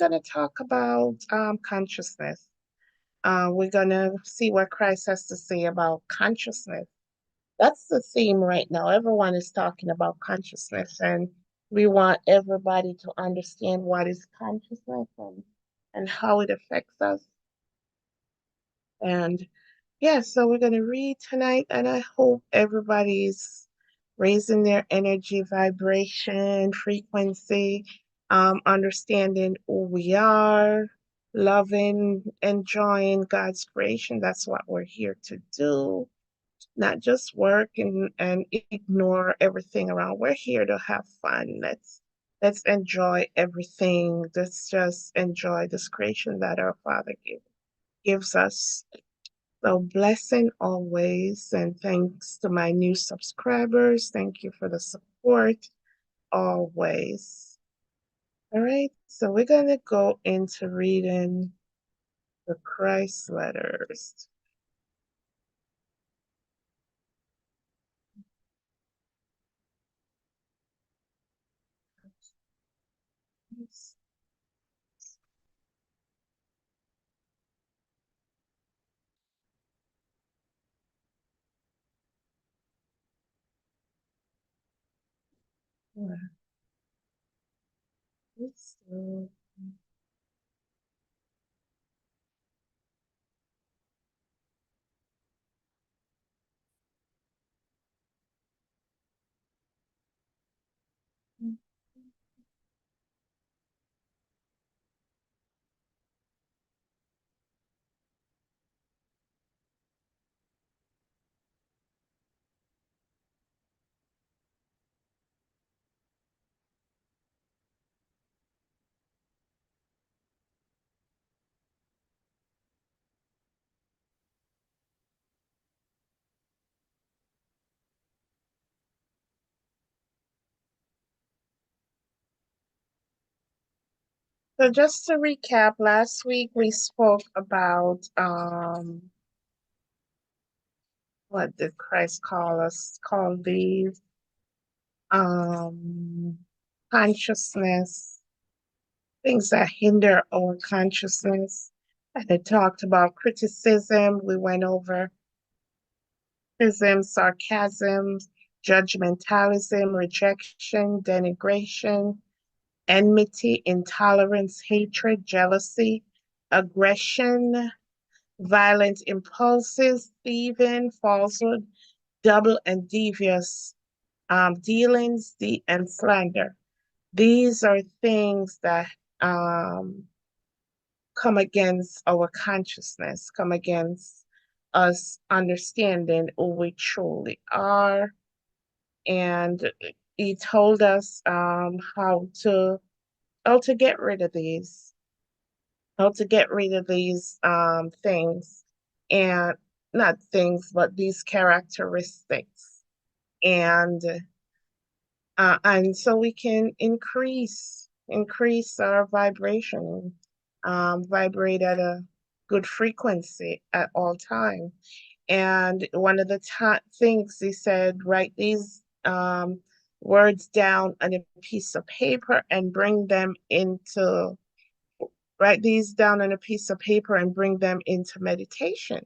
going to talk about consciousness. We're going to see what Christ has to say about consciousness. That's the theme right now. Everyone is talking about consciousness, and we want everybody to understand what is consciousness and how it affects us. And yeah, so we're going to read tonight, and I hope everybody's raising their energy, vibration, frequency, understanding who we are, loving, enjoying God's creation. That's what we're here to do, not just work and ignore everything around. We're here to have fun. Let's enjoy everything. Let's just enjoy this creation that our Father gives us. So blessing always, and thanks to my new subscribers. Thank you for the support always. All right, so we're going to go into reading the Christ letters. So just to recap, last week we spoke about what did Christ call us? Call these um consciousness, things that hinder our consciousness. And it talked about criticism. We went over criticism, sarcasm, judgmentalism, rejection, denigration, enmity, intolerance, hatred, jealousy, aggression, violent impulses, thieving, falsehood, double and devious dealings, and slander. These are things that um, come against our consciousness, come against us understanding who we truly are. And he told us how to get rid of these, how to get rid of these things, and not things, but these characteristics. And so we can increase our vibration, vibrate at a good frequency at all time. And one of the things he said, write these words down on a piece of paper and write these down on a piece of paper and bring them into meditation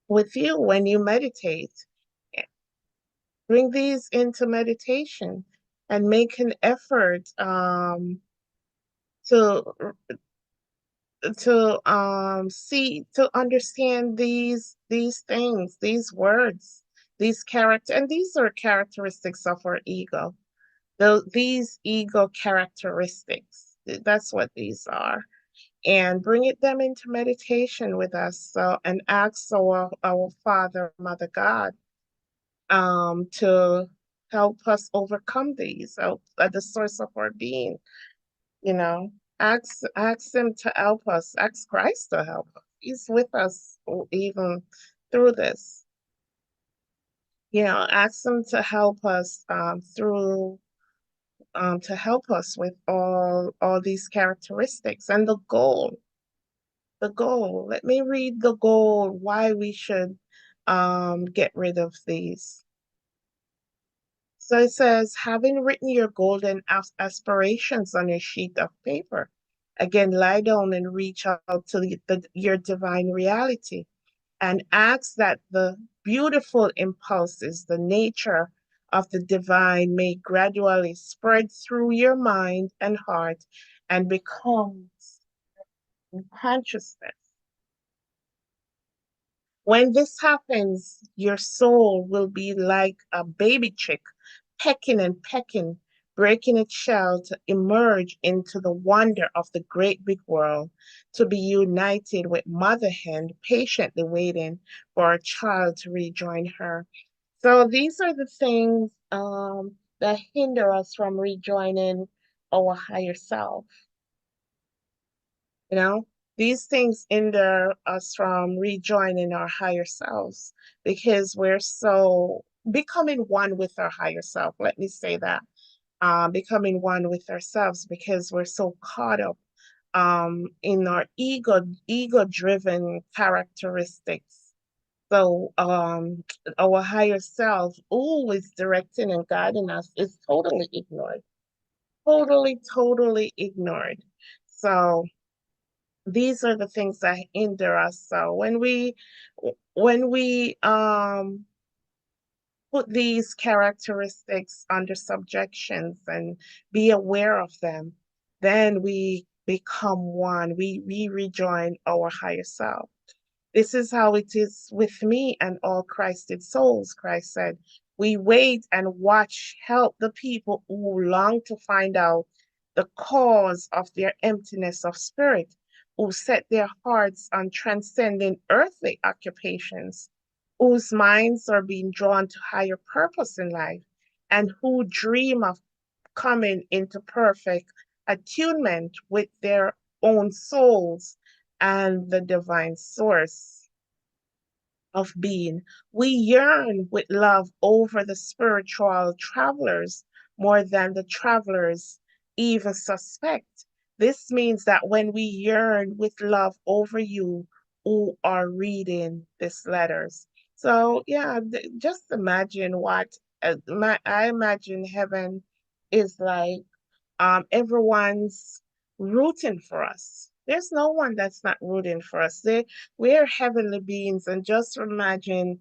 with you when you meditate. Bring these into meditation and make an effort to to understand these things, these words, and these are characteristics of our ego. These ego characteristics, that's what these are. And them into meditation with us. So, and ask our Father, Mother God, to help us overcome these at the source of our being, you know. Ask him to help us, ask Christ to help us. He's with us even through this. Ask him to help us through to help us with all these characteristics and the goal. Let me read the goal, why we should get rid of these. So it says, having written your golden aspirations on your sheet of paper, again, lie down and reach out to your divine reality and ask that the beautiful impulses, the nature of the divine, may gradually spread through your mind and heart and become consciousness. When this happens, your soul will be like a baby chick, pecking and pecking, breaking its shell to emerge into the wonder of the great big world, to be united with Mother Hen, patiently waiting for a child to rejoin her. So these are the things that hinder us from rejoining our higher self. You know, these things hinder us from rejoining our higher selves because we're so becoming one with our higher self. Let me say that. Becoming one with ourselves because we're so caught up in our ego driven characteristics. So our higher self always directing and guiding us is totally ignored. Totally ignored. So these are the things that hinder us. So when we put these characteristics under subjections and be aware of them, then we become one. We rejoin our higher self. This is how it is with me and all Christed souls, Christ said. We wait and watch, help the people who long to find out the cause of their emptiness of spirit, who set their hearts on transcending earthly occupations, whose minds are being drawn to higher purpose in life, and who dream of coming into perfect attunement with their own souls and the divine source of being. We yearn with love over the spiritual travelers more than the travelers even suspect. This means that when we yearn with love over you who are reading these letters. So, yeah, just imagine what I imagine heaven is like. Everyone's rooting for us. There's no one that's not rooting for us. We're heavenly beings, and just imagine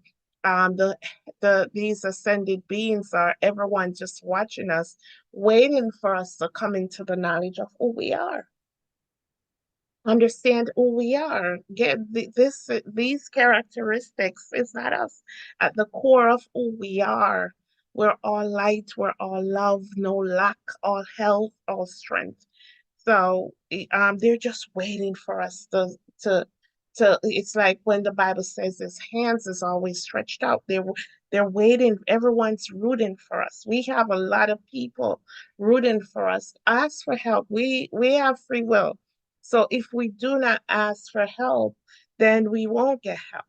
these ascended beings are everyone just watching us, waiting for us to come into the knowledge of who we are, understand who we are, get these characteristics. It's not us at the core of who we are. We're all light, we're all love, no lack, all health, all strength. So they're just waiting for us to it's like when the Bible says his hands is always stretched out. They're waiting, everyone's rooting for us. We have a lot of people rooting for us. Ask for help. We have free will, so if we do not ask for help, then we won't get help,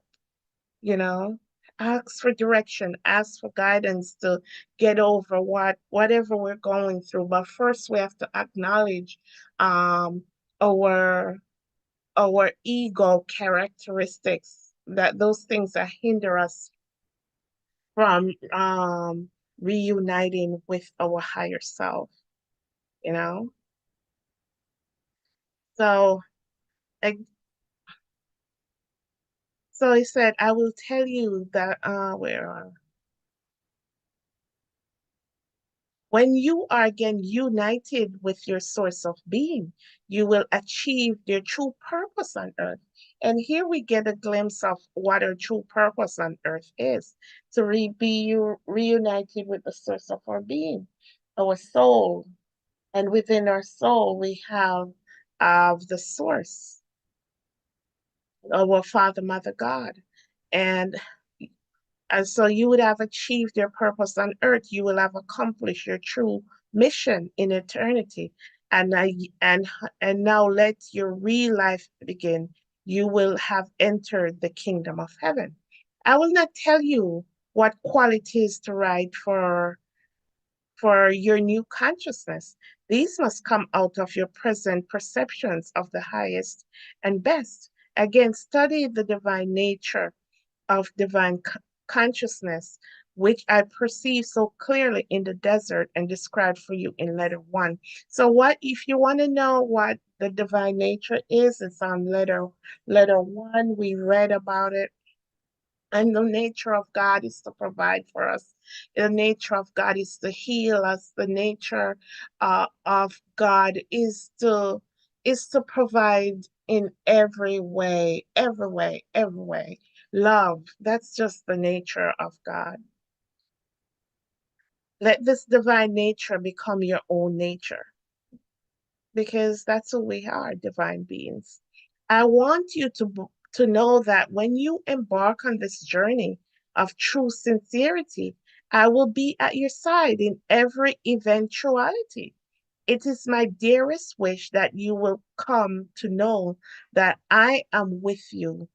you know. Ask for direction, ask for guidance to get over whatever we're going through. But first we have to acknowledge um our our ego characteristics, that those things that hinder us from reuniting with our higher self, you know. So so he said, I will tell you that when you are again united with your source of being, you will achieve your true purpose on earth. And here we get a glimpse of what our true purpose on earth is, to be reunited with the source of our being, our soul. And within our soul, we have the source, our Father, Mother, God. And And so you would have achieved your purpose on earth. You will have accomplished your true mission in eternity. And and now let your real life begin. You will have entered the kingdom of heaven. I will not tell you what qualities to write for your new consciousness. These must come out of your present perceptions of the highest and best. Again, study the divine nature of divine consciousness, which I perceive so clearly in the desert and described for you in letter one. So what if you want to know what the divine nature is? It's on letter one. We read about it. And the nature of God is to provide for us. The nature of God is to heal us. The nature of God is to provide in every way, every way. Love. That's just the nature of God. Let this divine nature become your own nature because that's who we are, divine beings. I want you to know that when you embark on this journey of true sincerity, I will be at your side in every eventuality. It is my dearest wish that you will come to know that I am with you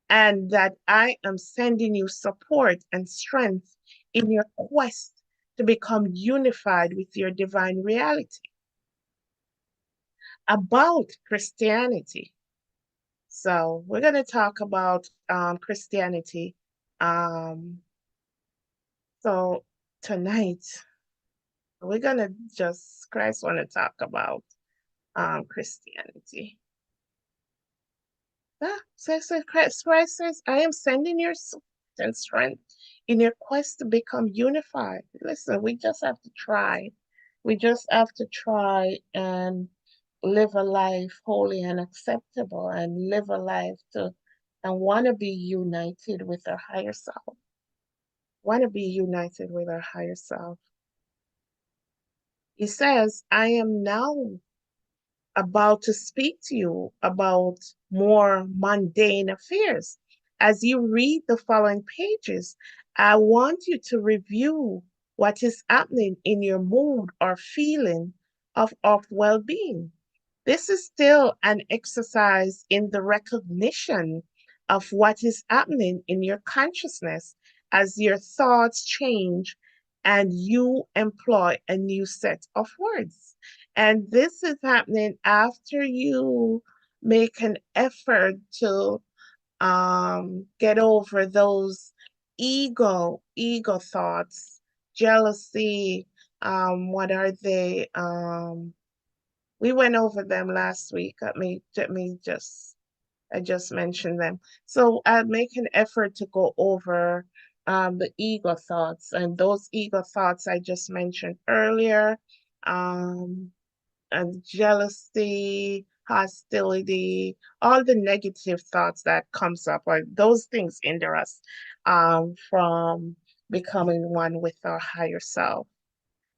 and that I am sending you support and strength in your quest to become unified with your divine reality. About Christianity. So we're going to talk about Christianity. Um, so tonight we're going to just Christ want to talk about Christianity. So Christ says, I am sending your support and strength in your quest to become unified. Listen, we just have to try. We just have to try and live a life holy and acceptable and live a life to and want to be united with our higher self. Want to be united with our higher self. He says, I am now about to speak to you about more mundane affairs. As you read the following pages, I want you to review what is happening in your mood or feeling of well being. This is still an exercise in the recognition of what is happening in your consciousness as your thoughts change and you employ a new set of words. And this is happening after you make an effort to get over those ego thoughts, jealousy. What are they? We went over them last week. I just mentioned them. So I make an effort to go over the ego thoughts, and those ego thoughts I just mentioned earlier, um, and jealousy, hostility, all the negative thoughts that comes up, like those things hinder us from becoming one with our higher self.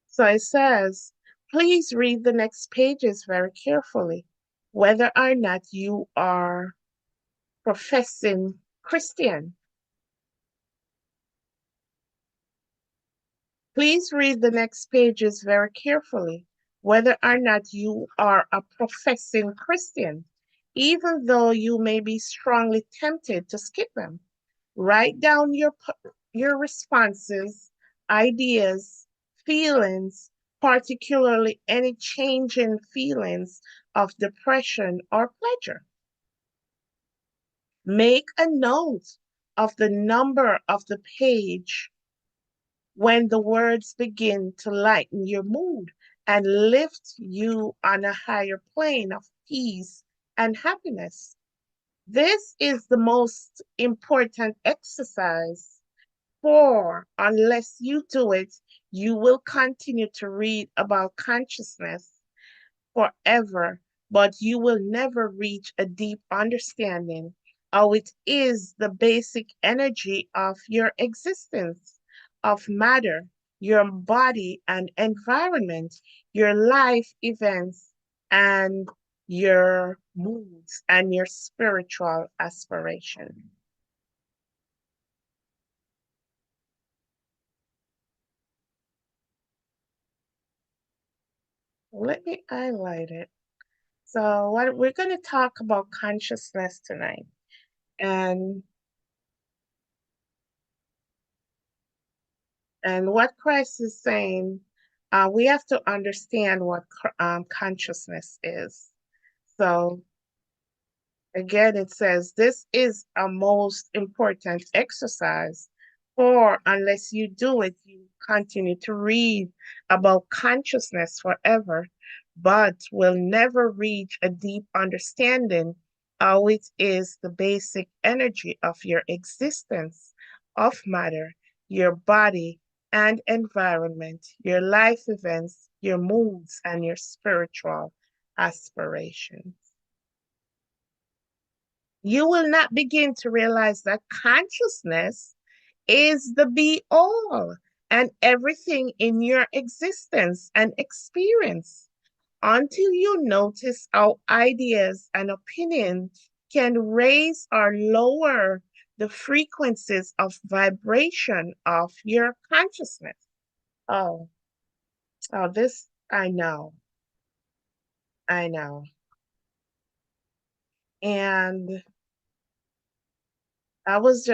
So it says, please read the next pages very carefully, whether or not you are professing Christian. Please read the next pages very carefully, whether or not you are a professing Christian, even though you may be strongly tempted to skip them. Write down your responses, ideas, feelings, particularly any change in feelings of depression or pleasure. Make a note of the number of the page when the words begin to lighten your mood and lift you on a higher plane of peace and happiness. This is the most important exercise, for unless you do it, you will continue to read about consciousness forever, but you will never reach a deep understanding of it is the basic energy of your existence, of matter, your body and environment, your life events, and your moods and your spiritual aspiration. Let me highlight it. So, what we're going to talk about consciousness tonight, and what Christ is saying, we have to understand what consciousness is. So, again, it says this is a most important exercise, For unless you do it, you continue to read about consciousness forever, but will never reach a deep understanding how it is the basic energy of your existence, of matter, your body and environment, your life events, your moods, and your spiritual aspirations. You will not begin to realize that consciousness is the be all and everything in your existence and experience until you notice how ideas and opinions can raise or lower the frequencies of vibration of your consciousness. Oh, oh, this I know. And I was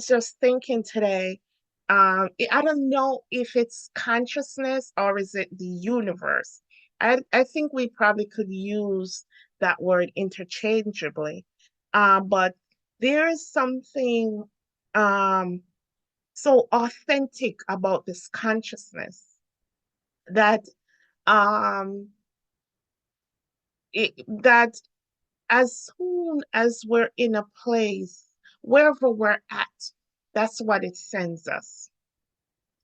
just thinking today. I don't know if it's consciousness or is it the universe. I think we probably could use that word interchangeably. But there is something um so authentic about this consciousness that um that as soon as we're in a place, wherever we're at, that's what it sends us.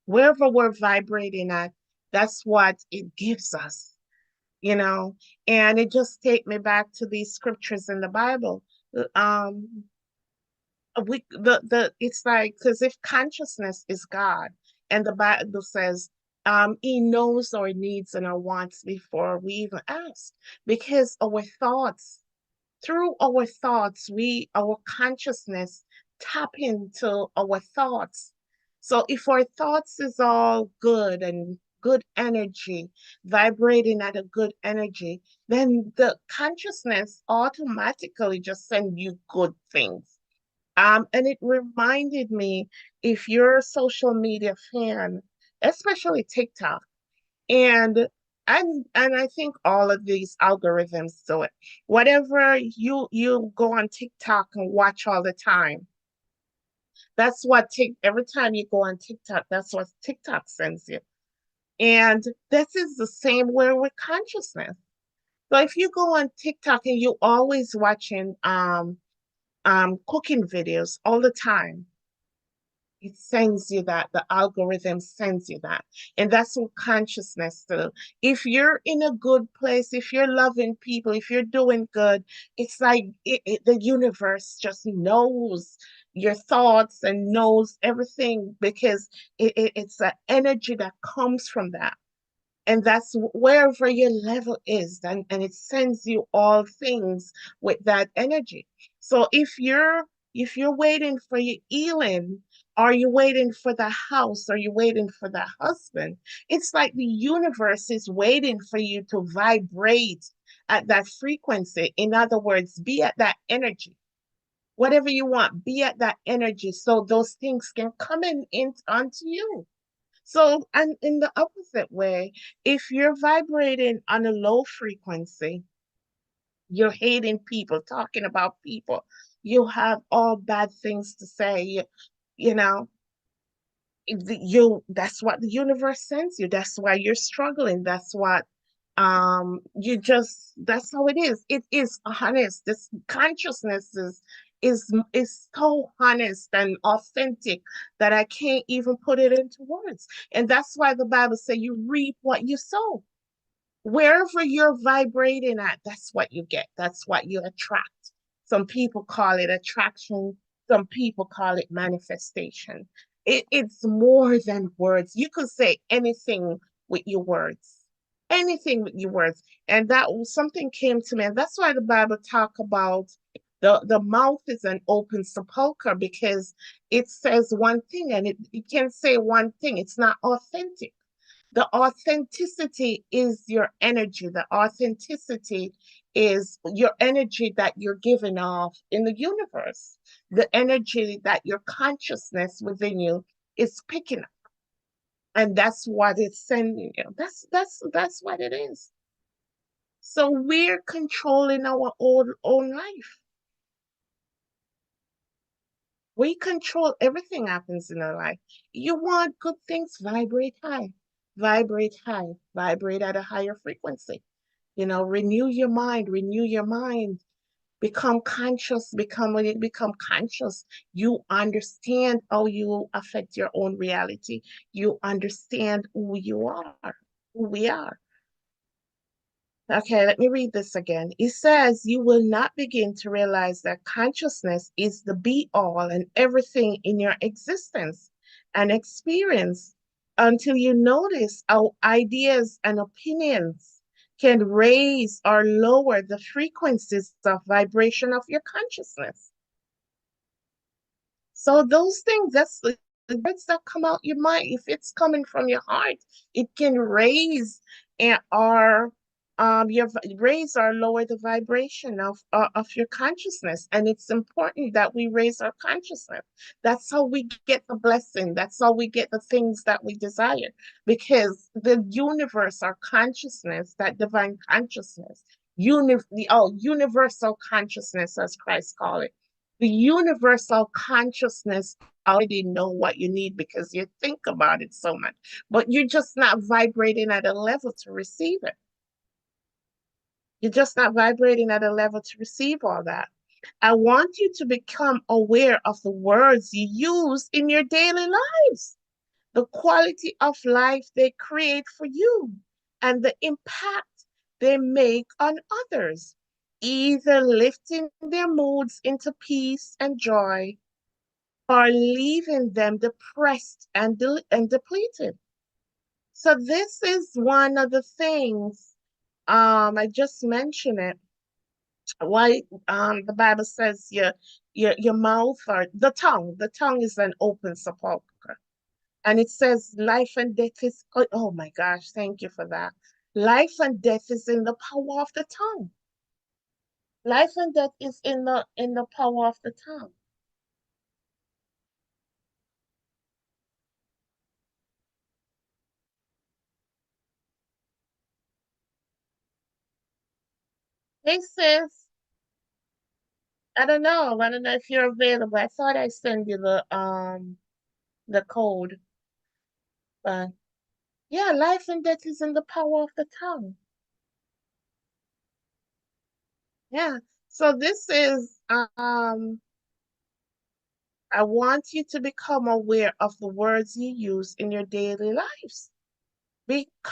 Wherever we're vibrating at, that's what it gives us, you know? And it just take me back to these scriptures in the Bible. Um, it's like, because if consciousness is God, and the Bible says, he knows our needs and our wants before we even ask, because through our thoughts, our consciousness tap into our thoughts. So if our thoughts is all good and good energy, vibrating at a good energy, then the consciousness automatically just send you good things. And it reminded me, if you're a social media fan, especially TikTok, and and I think all of these algorithms do it. Whatever you go on TikTok and watch all the time, that's what take every time you go on TikTok, that's what TikTok sends you. And this is the same way with consciousness. So if you go on TikTok and you always watching cooking videos all the time, it sends you that. The algorithm sends you that. And that's what consciousness do. If you're in a good place, if you're loving people, if you're doing good, it's like the universe just knows your thoughts and knows everything, because it's an energy that comes from that. And that's wherever your level is, and it sends you all things with that energy. So if you're waiting for your healing, are you waiting for the house, are you waiting for the husband, it's like the universe is waiting for you to vibrate at that frequency. In other words, be at that energy. Whatever you want, be at that energy, so those things can come in onto you. So, and in the opposite way, if you're vibrating on a low frequency, you're hating people, talking about people, you have all bad things to say, you know, that's what the universe sends you. That's why you're struggling. That's what that's how it is. It is honest. This consciousness is so honest and authentic that I can't even put it into words. And that's why the Bible says you reap what you sow. Wherever you're vibrating at, that's what you get. That's what you attract. Some people call it attraction, some people call it manifestation. It's more than words. You could say anything with your words, anything with your words. And that was something came to me. And that's why the Bible talk about the mouth is an open sepulcher, because it says one thing and it can say one thing. It's not authentic. The authenticity is your energy. The authenticity is your energy that you're giving off in the universe. The energy that your consciousness within you is picking up. And that's what it's sending you. That's what it is. So we're controlling our own life. We control everything happens in our life. You want good things, vibrate at a higher frequency. Renew your mind, become conscious, when you become conscious, you understand how you affect your own reality. You understand who you are, who we are. Okay, let me read this again. It says, you will not begin to realize that consciousness is the be all and everything in your existence and experience until you notice how ideas and opinions can raise or lower the frequencies of vibration of your consciousness. So those things, that's the words that come out your mind. If it's coming from your heart, it can raise and or raise or lower the vibration of your consciousness. And it's important that we raise our consciousness. That's how we get the blessing. That's how we get the things that we desire. Because the universe, our consciousness, that divine consciousness, universal consciousness, as Christ called it, the universal consciousness already know what you need because you think about it so much, but you're just not vibrating at a level to receive it. You're just not vibrating at a level to receive all that. I want you to become aware of the words you use in your daily lives, the quality of life they create for you, and the impact they make on others, either lifting their moods into peace and joy are leaving them depressed and depleted. So this is one of the things I just mentioned it. Why the Bible says your mouth or the tongue is an open sepulcher. And it says life and death is oh my gosh, thank you for that. Life and death is in the power of the tongue. Life and death is in the power of the tongue. Hey sis, I don't know if you're available. I thought I sent you the code, but yeah, life and death is in the power of the tongue. Yeah. So this is I want you to become aware of the words you use in your daily lives.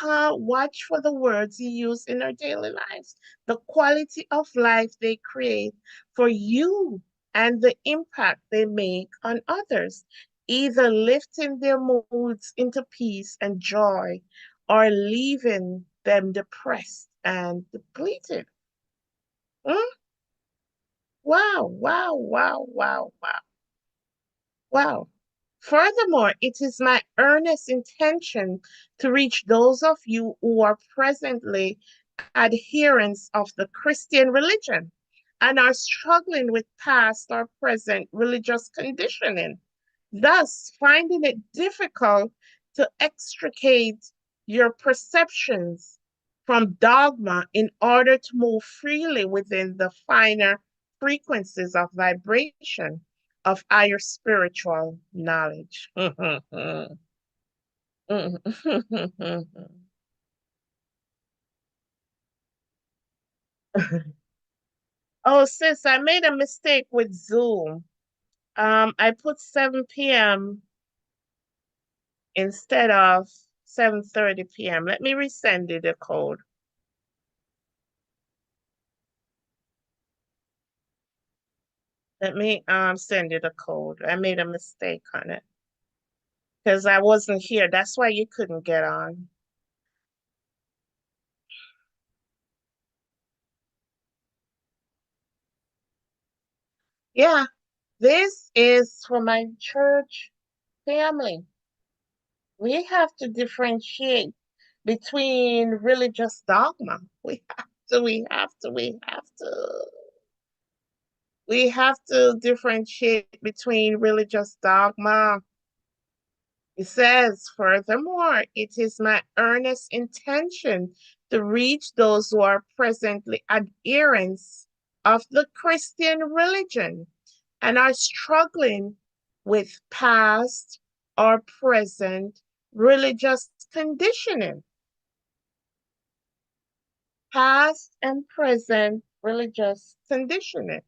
Watch for the words you use in our daily lives, the quality of life they create for you, and the impact they make on others, either lifting their moods into peace and joy or leaving them depressed and depleted. Hmm? Wow, wow, wow, wow, wow, wow. Furthermore, it is my earnest intention to reach those of you who are presently adherents of the Christian religion and are struggling with past or present religious conditioning, thus finding it difficult to extricate your perceptions from dogma in order to move freely within the finer frequencies of vibration of higher spiritual knowledge. Oh, sis, I made a mistake with Zoom. I put 7 p.m. instead of 7:30 p.m. Let me resend you the code. Let me send you the code. I made a mistake on it because I wasn't here. That's why you couldn't get on. Yeah, this is for my church family. We have to differentiate between religious dogma. We have to differentiate between religious dogma. It says, furthermore, it is my earnest intention to reach those who are presently adherents of the Christian religion and are struggling with past or present, really just conditioning. Past and present, really just conditioning.